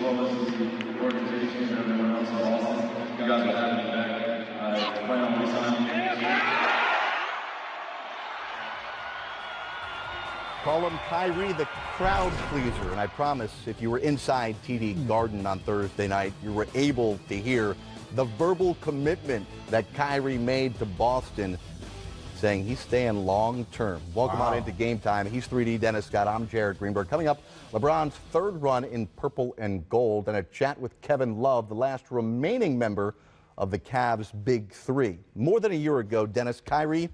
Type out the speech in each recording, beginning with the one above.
well as the organization and everyone else in Boston. You guys are having me back. I plan on resigning next year. Call him Kyrie the crowd pleaser. And I promise, if you were inside TD Garden on Thursday night, you were able to hear the verbal commitment that Kyrie made to Boston, saying he's staying long term. Welcome on into Game Time. He's 3D Dennis Scott. I'm Jared Greenberg. Coming up, LeBron's third run in purple and gold, and a chat with Kevin Love, the last remaining member of the Cavs' Big Three. More than a year ago, Dennis, Kyrie,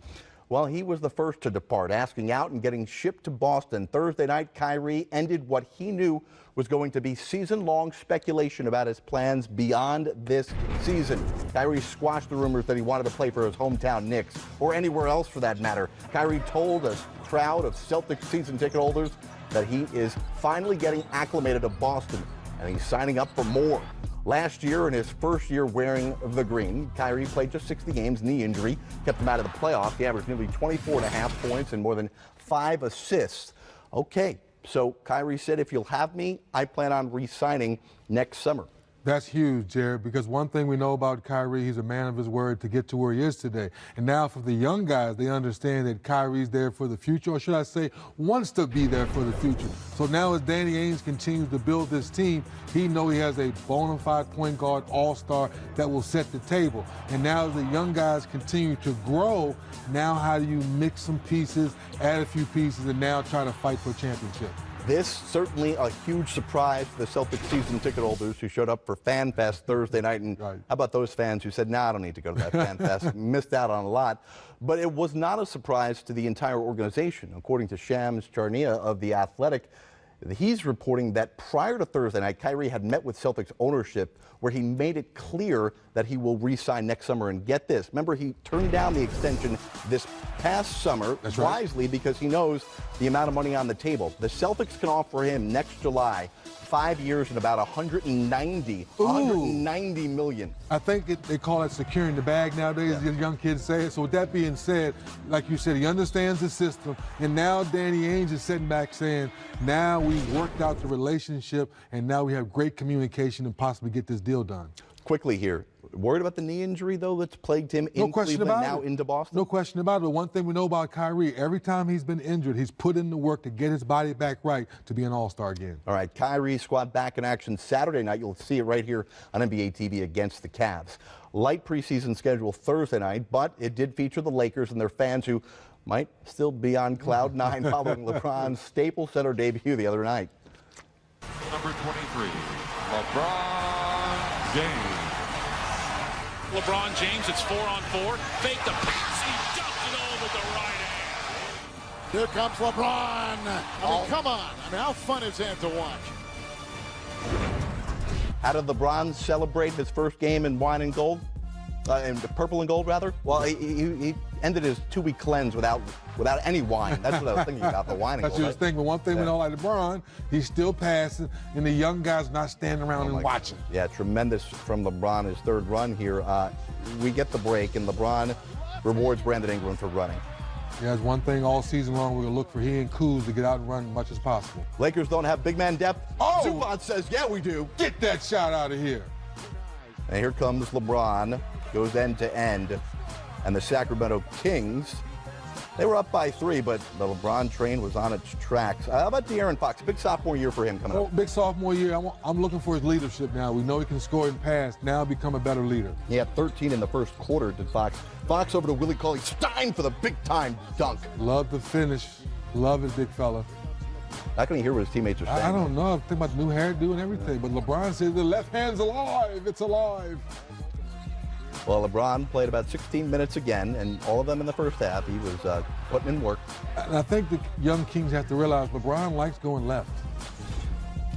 well, he was the first to depart, asking out and getting shipped to Boston. Thursday night, Kyrie ended what he knew was going to be season-long speculation about his plans beyond this season. Kyrie squashed the rumors that he wanted to play for his hometown Knicks, or anywhere else for that matter. Kyrie told a crowd of Celtics season ticket holders that he is finally getting acclimated to Boston, and he's signing up for more. Last year, in his first year wearing the green, Kyrie played just 60 games, knee injury, kept him out of the playoffs. He averaged nearly 24.5 points and more than 5 assists. Okay, so Kyrie said, if you'll have me, I plan on re-signing next summer. That's huge, Jared, because one thing we know about Kyrie, he's a man of his word to get to where he is today. And now for the young guys, they understand that Kyrie's there for the future, or should I say, wants to be there for the future. So now as Danny Ainge continues to build this team, he knows he has a bona fide point guard all-star that will set the table. And now as the young guys continue to grow, now how do you mix some pieces, add a few pieces, and now try to fight for a championship? This certainly a huge surprise to the Celtics season ticket holders who showed up for Fan Fest Thursday night. And how about those fans who said, nah, I don't need to go to that Fan Fest, missed out on a lot. But it was not a surprise to the entire organization. According to Shams Charania of The Athletic, he's reporting that prior to Thursday night, Kyrie had met with Celtics ownership where he made it clear that he will re-sign next summer. And get this, remember, he turned down the extension this past summer wisely because he knows the amount of money on the table. The Celtics can offer him next July 5 years and about $190 million. I think they call it securing the bag nowadays, as young kids say it. So with that being said, like you said, he understands the system. And now Danny Ainge is sitting back saying, now we've worked out the relationship and now we have great communication and possibly get this deal done. Quickly here, worried about the knee injury, though, that's plagued him in Cleveland, now into Boston? No question about it. But one thing we know about Kyrie, every time he's been injured, he's put in the work to get his body back right to be an all-star again. All right, Kyrie squad back in action Saturday night. You'll see it right here on NBA TV against the Cavs. Light preseason schedule Thursday night, but it did feature the Lakers and their fans who might still be on cloud nine following LeBron's Staples Center debut the other night. Number 23, LeBron James. LeBron James, it's 4-on-4. Fake the pass. He dunked it all with the right hand. Here comes LeBron. I mean, come on. I mean, how fun is that to watch? How did LeBron celebrate his first game in wine and gold? In purple and gold, rather? Well, he ended his 2-week cleanse without any wine. That's what I was thinking about, the wine and gold. That's what I was thinking. But one thing we know, like LeBron, he's still passing, and the young guys not standing around and watching. Yeah, tremendous from LeBron, his third run here. We get the break, and LeBron rewards Brandon Ingram for running. Yeah, that's one thing all season long. We're going to look for he and Kuz to get out and run as much as possible. Lakers don't have big man depth. Oh! Zubac says, yeah, we do. Get that shot out of here. And here comes LeBron. Goes end to end. And the Sacramento Kings, they were up by 3, but the LeBron train was on its tracks. How about De'Aaron Fox? Big sophomore year for him coming up. Big sophomore year. I'm looking for his leadership now. We know he can score and pass. Now become a better leader. He had 13 in the first quarter, did Fox. Fox over to Willie Cauley-Stein for the big-time dunk. Love the finish. Love his big fella. How can he hear what his teammates are saying? I don't know. I'm thinking about the new hairdo and everything. But LeBron says the left hand's alive. It's alive. Well, LeBron played about 16 minutes again, and all of them in the first half. He was putting in work. And I think the young Kings have to realize LeBron likes going left.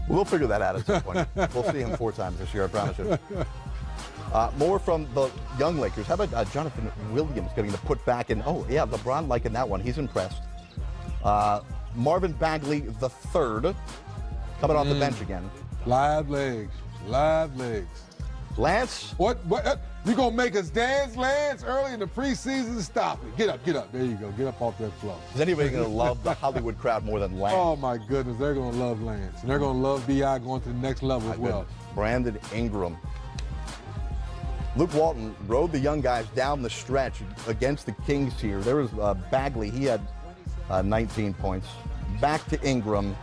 We'll figure that out at some point. We'll see him 4 times this year, I promise you. More from the young Lakers. How about Jonathan Williams getting the put back in? Oh, yeah, LeBron liking that one. He's impressed. Marvin Bagley III coming off the bench again. Live legs. Live legs. Lance? What? You gonna make us dance, Lance, early in the preseason? Stop it. Get up, get up. There you go. Get up off that floor. Is anybody going to love the Hollywood crowd more than Lance? Oh, my goodness. They're going to love Lance. And they're going to love B.I. going to the next level as well. Brandon Ingram. Luke Walton rode the young guys down the stretch against the Kings here. There was Bagley. He had 19 points. Back to Ingram.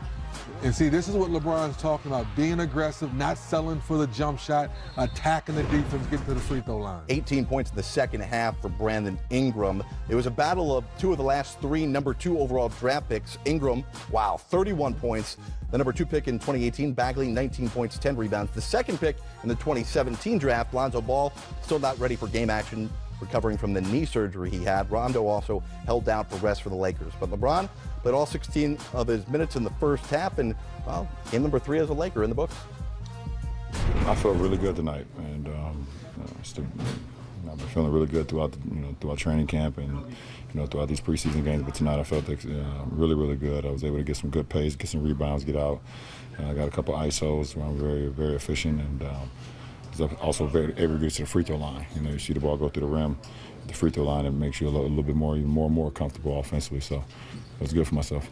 And see, this is what LeBron's talking about, being aggressive, not selling for the jump shot, attacking the defense, getting to the free throw line. 18 points in the second half for Brandon Ingram. It was a battle of two of the last three number 2 overall draft picks. Ingram, wow, 31 points. The number 2 pick in 2018, Bagley, 19 points, 10 rebounds. The second pick in the 2017 draft, Lonzo Ball, still not ready for game action, recovering from the knee surgery he had. Rondo also held out for rest for the Lakers. But LeBron played all 16 of his minutes in the first half, and, well, game number 3 as a Laker in the books. I felt really good tonight, and I've been feeling really good throughout, throughout training camp and, throughout these preseason games. But tonight I felt really, really good. I was able to get some good pace, get some rebounds, get out. I got a couple ISOs where I'm very, very efficient, and was also very able to get to the free throw line. You see the ball go through the rim, the free throw line, it makes you a little bit more, even more comfortable offensively. So it was good for myself.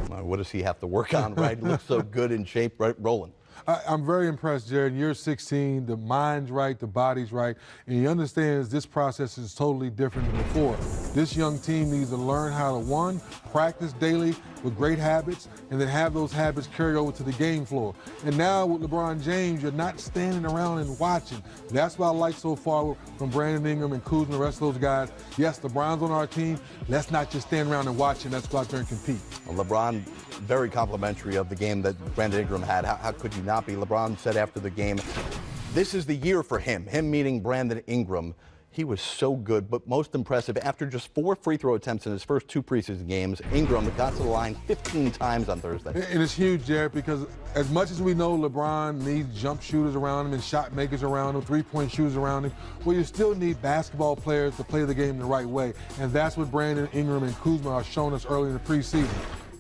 What does he have to work on, right? He looks so good in shape, right? Rolling. I'm very impressed, Jared. You're 16, the mind's right, the body's right, and he understands this process is totally different than before. This young team needs to learn how to, one, practice daily with great habits, and then have those habits carry over to the game floor. And now with LeBron James, you're not standing around and watching. That's what I like so far from Brandon Ingram and Kuz and the rest of those guys. Yes, LeBron's on our team. Let's not just stand around and watch, and let's go out there and compete. Well, LeBron, very complimentary of the game that Brandon Ingram had. How could you not be? LeBron said after the game, this is the year for him meaning Brandon Ingram. He was so good, but most impressive, after just 4 free throw attempts in his first 2 preseason games, Ingram got to the line 15 times on Thursday. And it's huge, Jared, because as much as we know LeBron needs jump shooters around him and shot makers around him, three-point shooters around him, well, you still need basketball players to play the game the right way. And that's what Brandon Ingram and Kuzma are showing us early in the preseason.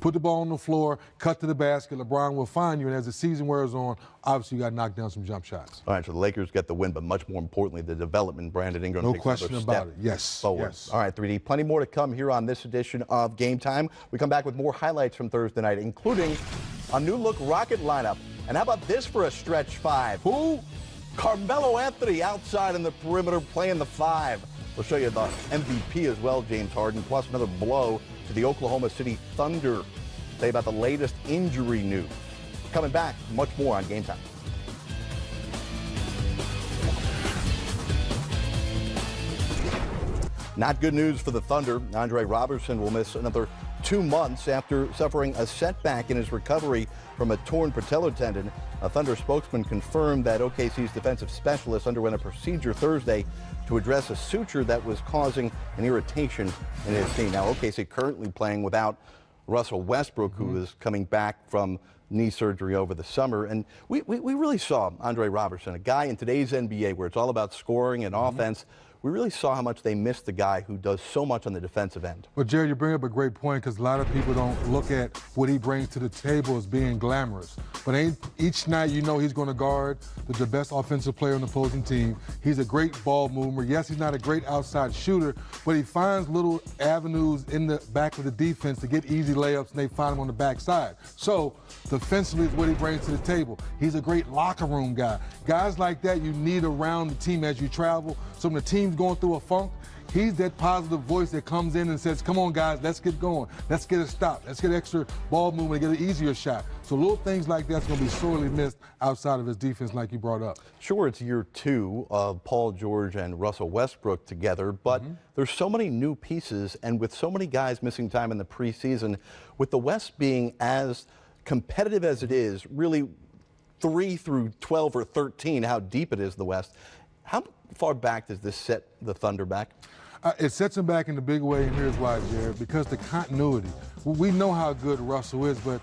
Put the ball on the floor, cut to the basket, LeBron will find you, and as the season wears on, obviously you got to knock down some jump shots. All right, so the Lakers get the win, but much more importantly, the development. Brandon Ingram no takes question another about step it. Yes. forward. Yes. All right, 3D, plenty more to come here on this edition of Game Time. We come back with more highlights from Thursday night, including a new look Rocket lineup. And how about this for a stretch 5? Who? Carmelo Anthony outside in the perimeter playing the 5. We'll show you the MVP as well, James Harden, plus another blow to the Oklahoma City Thunder. Say about the latest injury news. Coming back, much more on Game Time. Not good news for the Thunder. Andre Robertson will miss another 2 months after suffering a setback in his recovery from a torn patellar tendon. A Thunder spokesman confirmed that OKC's defensive specialist underwent a procedure Thursday to address a suture that was causing an irritation in his knee. Now, OKC currently playing without Russell Westbrook, who is coming back from knee surgery over the summer. And we really saw Andre Robertson, a guy in today's NBA where it's all about scoring and offense. We really saw how much they missed the guy who does so much on the defensive end. Well, Jerry, you bring up a great point because a lot of people don't look at what he brings to the table as being glamorous. But each night you know he's going to guard the best offensive player on the opposing team. He's a great ball mover. Yes, he's not a great outside shooter, but he finds little avenues in the back of the defense to get easy layups, and they find him on the backside. So defensively is what he brings to the table. He's a great locker room guy. Guys like that you need around the team as you travel. So when the team's going through a funk, he's that positive voice that comes in and says, come on, guys, let's get going. Let's get a stop. Let's get extra ball movement and get an easier shot. So little things like that's going to be sorely missed outside of his defense like you brought up. Sure, it's year 2 of Paul George and Russell Westbrook together, but there's so many new pieces, and with so many guys missing time in the preseason, with the West being as competitive as it is, really 3 through 12 or 13, how deep it is, the West, how far back does this set the Thunder back? It sets them back in a big way, and here's why, Jared, because the continuity. We know how good Russell is, but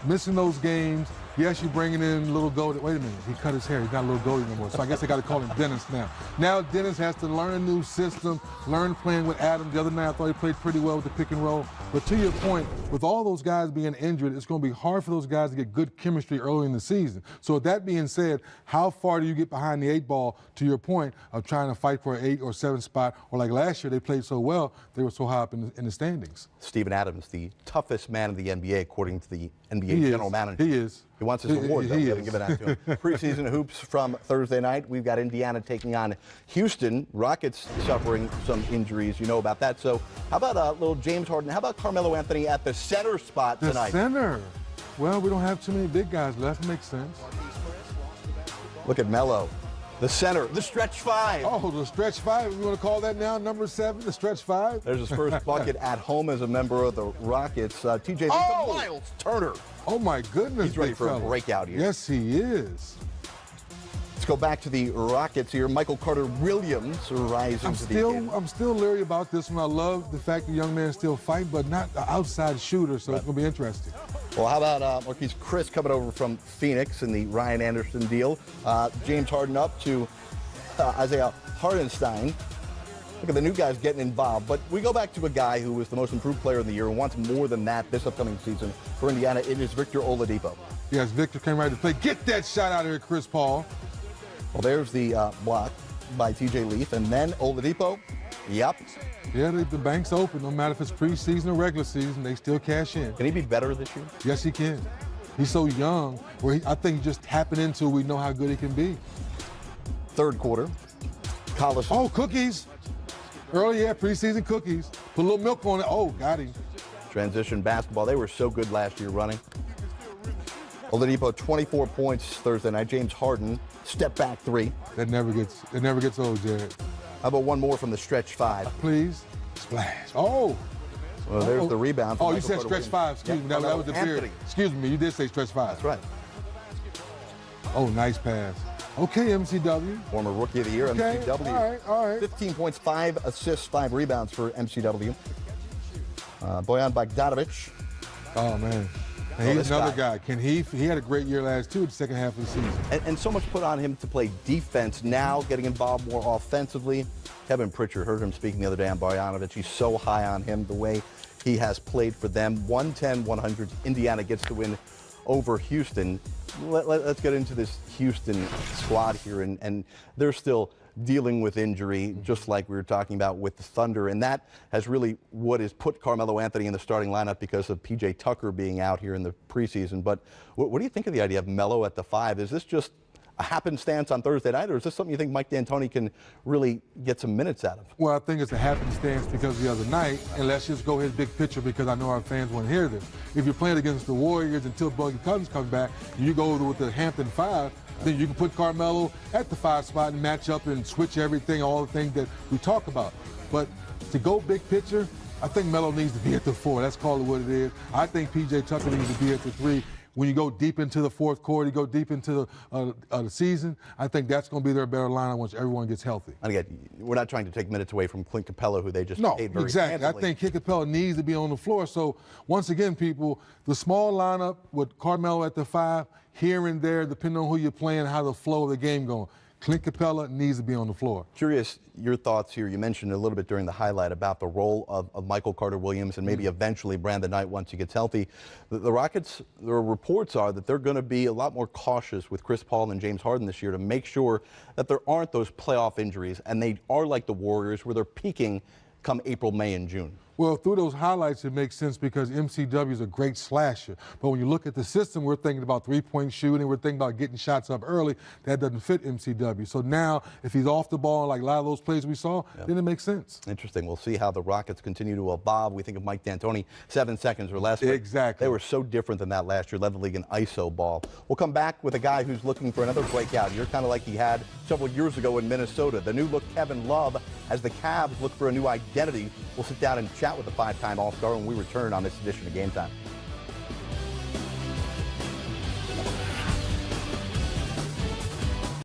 missing those games, Yes, you're bringing in little Goldie. Wait a minute, he cut his hair. He's not little Goldie no more. So I guess they got to call him Dennis now. Now Dennis has to learn a new system, learn playing with Adam. The other night I thought he played pretty well with the pick and roll. But to your point, with all those guys being injured, it's going to be hard for those guys to get good chemistry early in the season. So with that being said, how far do you get behind the 8 ball, to your point, of trying to fight for an 8 or 7 spot? Or like last year, they played so well, they were so high up in the standings. Steven Adams, the toughest man in the NBA, according to the NBA general manager. He is. He wants his award, though. He We haven't given that to him. Preseason hoops from Thursday night. We've got Indiana taking on Houston. Rockets suffering some injuries. You know about that. So how about little James Harden? How about Carmelo Anthony at the center spot tonight? The center. Well, we don't have too many big guys left. It makes sense. Look at Melo. The center, the stretch 5. Oh, the stretch 5. You want to call that now number 7, the stretch 5? There's his first bucket at home as a member of the Rockets. TJ, Miles Turner. Oh, my goodness. He's ready for a breakout here. Yes, he is. Let's go back to the Rockets here. Michael Carter-Williams rising to the occasion. I'm still leery about this one. I love the fact the young man still fighting, but not the outside shooter, so it's going to be interesting. Well, how about Marquise Chris coming over from Phoenix in the Ryan Anderson deal? James Harden up to Isaiah Hartenstein. Look at the new guys getting involved. But we go back to a guy who was the most improved player in the year and wants more than that this upcoming season for Indiana. It is Victor Oladipo. Yes, Victor came right to play. Get that shot out of here, Chris Paul. Well, there's the block by TJ Leaf. And then Oladipo, yep. Yeah, the bank's open. No matter if it's preseason or regular season, they still cash in. Can he be better this year? Yes, he can. He's so young. I think he just tapping into we know how good he can be. Third quarter. College. Oh, cookies. Early, yeah, preseason cookies. Put a little milk on it. Oh, got him. Transition basketball. They were so good last year running. Oladipo, 24 points Thursday night. James Harden, step back 3. That never gets old, Jared. How about one more from the stretch 5? Please. Splash. Oh. Well, there's the rebound. Oh, you said stretch 5. Excuse me. That was the period. Excuse me. You did say stretch 5. That's right. Oh, nice pass. Okay, MCW. Former Rookie of the Year, okay. MCW. All right. 15 points, 5 assists, 5 rebounds for MCW. Bojan Bogdanovic. Oh, man. And he's another guy. He had a great year last too, the second half of the season. And so much put on him to play defense now, getting involved more offensively. Kevin Pritchard, heard him speaking the other day on Bogdanovic. He's so high on him, the way he has played for them. 110-100. Indiana gets the win over Houston. Let's get into this Houston squad here, and they're still dealing with injury, just like we were talking about with the Thunder, and that has really what has put Carmelo Anthony in the starting lineup because of P.J. Tucker being out here in the preseason. But what do you think of the idea of Melo at the 5? Is this just a happenstance on Thursday night, or is this something you think Mike D'Antoni can really get some minutes out of? Well, I think it's a happenstance because the other night, and let's just go his big picture because I know our fans want to hear this. If you're playing against the Warriors until Buggy Cousins comes back, and you go with the Hampton 5, then you can put Carmelo at the 5 spot and match up and switch everything, all the things that we talk about. But to go big picture, I think Melo needs to be at the 4. Let's call it what it is. I think P.J. Tucker needs to be at the 3. When you go deep into the fourth quarter, you go deep into the season, I think that's going to be their better lineup once everyone gets healthy. And again, we're not trying to take minutes away from Clint Capella, who they just paid very exactly. handsomely. I think Clint Capella needs to be on the floor. So once again, people, the small lineup with Carmelo at the 5, here and there, depending on who you're playing, how the flow of the game going. Clint Capella needs to be on the floor. Curious your thoughts here. You mentioned a little bit during the highlight about the role of Michael Carter-Williams and maybe eventually Brandon Knight once he gets healthy. The Rockets, their reports are that they're going to be a lot more cautious with Chris Paul and James Harden this year to make sure that there aren't those playoff injuries, and they are like the Warriors where they're peaking come April, May, and June. Well, through those highlights, it makes sense because MCW is a great slasher. But when you look at the system, we're thinking about three-point shooting. We're thinking about getting shots up early. That doesn't fit MCW. So now, if he's off the ball, like a lot of those plays we saw, then it makes sense. Interesting. We'll see how the Rockets continue to evolve. We think of Mike D'Antoni, 7 seconds or less. Exactly. They were so different than that last year, led the league in ISO ball. We'll come back with a guy who's looking for another breakout. You're kind of like he had several years ago in Minnesota. The new look Kevin Love as the Cavs look for a new identity. We'll sit down and chat with the 5-time All-Star when we return on this edition of Game Time.